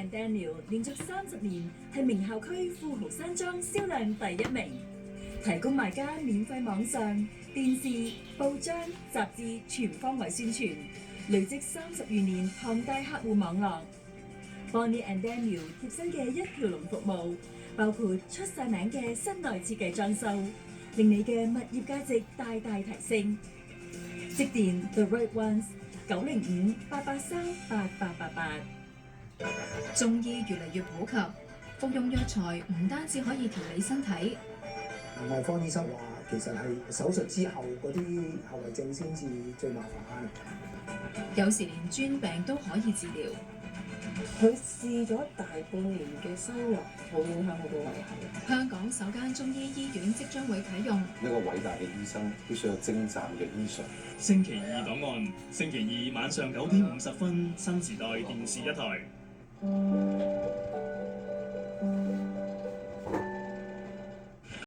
and Daniel 連續30年係名校區富豪山莊銷量第1名，提供賣家免費網上、電視、報章、雜誌全方位宣傳，累積30餘年龐大客戶網絡。Bonnie and Daniel 貼身嘅一條龍服務，包括出晒名嘅室內設計裝修，令你嘅物業價值大大提升。致電 The Right Ones 905-883-8888。中醫越嚟越普及，服用藥材唔單止可以調理身體，外科醫生話，其實係手術之後嗰啲後遺症先至最麻煩。有時連專病都可以治療。佢試咗大半年嘅收入，好影響佢嘅胃口。香港首間中醫醫院即將會啟用。一個偉大嘅醫生必須有精湛嘅醫術。星期二檔案，星期二晚上9點50分，新時代電視1台。